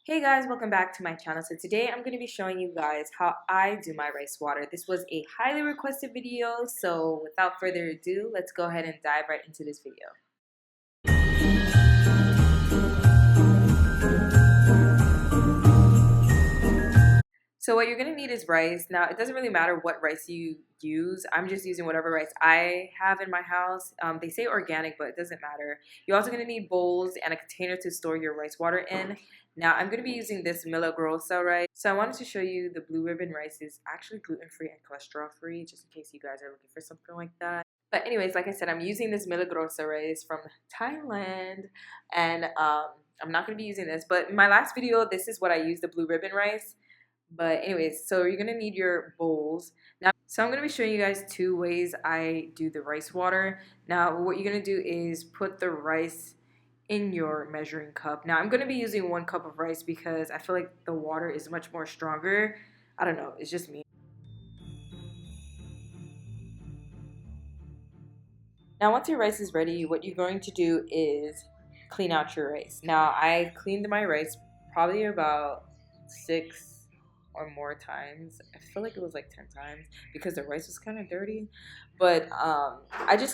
Hey guys, welcome back to my channel. So today I'm going to be showing you guys how I do my rice water. This was a highly requested video, so without further ado, let's go ahead and dive right into this video. So what you're going to need is rice. Now, it doesn't really matter what rice you use. I'm just using whatever rice I have in my house. They say organic, but it doesn't matter. You're also going to need bowls and a container to store your rice water in. Now, I'm going to be using this milagrosa rice. So I wanted to show you the blue ribbon rice is actually gluten-free and cholesterol-free, just in case you guys are looking for something like that. But anyways, like I said, I'm using this milagrosa rice from Thailand, and I'm not going to be using this. But in my last video, this is what I used, the blue ribbon rice. But anyways, so you're gonna need your bowls. Now, so I'm gonna be showing you guys two ways I do the rice water. Now, what you're gonna do is put the rice in your measuring cup. Now, I'm gonna be using 1 cup of rice because I feel like the water is much more stronger. I don't know, it's just me. Now, once your rice is ready, what you're going to do is clean out your rice. Now, I cleaned my rice probably about 6 or more times. I feel like it was like 10 times because the rice was kind of dirty. But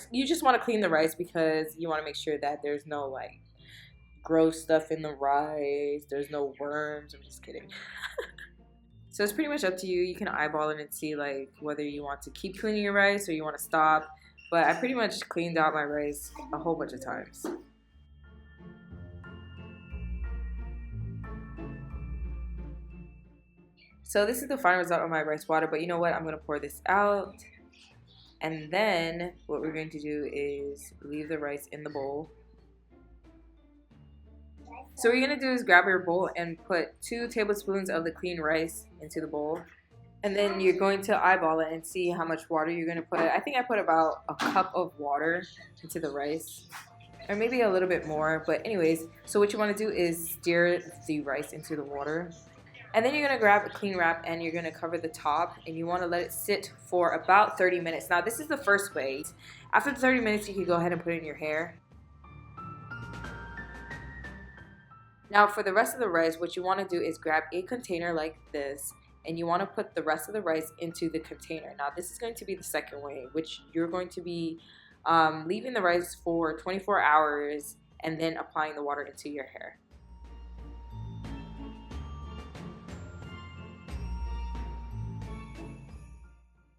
you just want to clean the rice because you want to make sure that there's no like gross stuff in the rice. There's no worms. I'm just kidding. So it's pretty much up to you. You can eyeball it and see like whether you want to keep cleaning your rice or you want to stop. But I pretty much cleaned out my rice a whole bunch of times. So this is the final result of my rice water, but you know what? I'm going to pour this out. And then what we're going to do is leave the rice in the bowl. So what you're going to do is grab your bowl and put 2 tablespoons of the clean rice into the bowl. And then you're going to eyeball it and see how much water you're going to put. I think I put about a cup of water into the rice. Or maybe a little bit more. But anyways, so what you want to do is stir the rice into the water. And then you're going to grab a clean wrap and you're going to cover the top and you want to let it sit for about 30 minutes. Now this is the first way. After 30 minutes you can go ahead and put it in your hair. Now for the rest of the rice, what you want to do is grab a container like this and you want to put the rest of the rice into the container. Now this is going to be the second way, which you're going to be leaving the rice for 24 hours and then applying the water into your hair.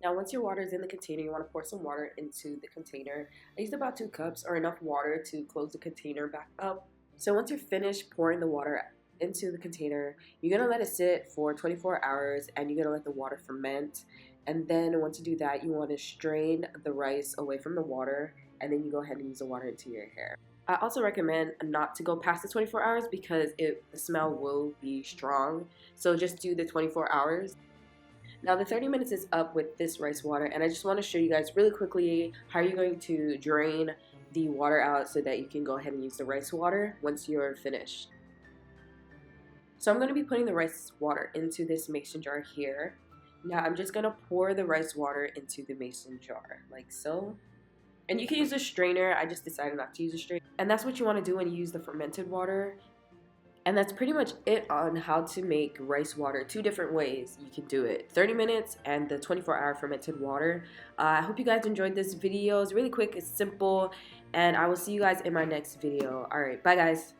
Now once your water is in the container, you want to pour some water into the container. I used about 2 cups or enough water to close the container back up. So once you're finished pouring the water into the container, you're going to let it sit for 24 hours and you're going to let the water ferment. And then once you do that, you want to strain the rice away from the water and then you go ahead and use the water into your hair. I also recommend not to go past the 24 hours because the smell will be strong. So just do the 24 hours. Now the 30 minutes is up with this rice water and I just want to show you guys really quickly how you're going to drain the water out so that you can go ahead and use the rice water once you're finished. So I'm going to be putting the rice water into this mason jar here. Now I'm just going to pour the rice water into the mason jar like so. And you can use a strainer. I just decided not to use a strainer. And that's what you want to do when you use the fermented water. And that's pretty much it on how to make rice water. 2 different ways you can do it. 30 minutes and the 24-hour fermented water. I hope you guys enjoyed this video. It's really quick, it's simple, and I will see you guys in my next video. Alright, bye guys.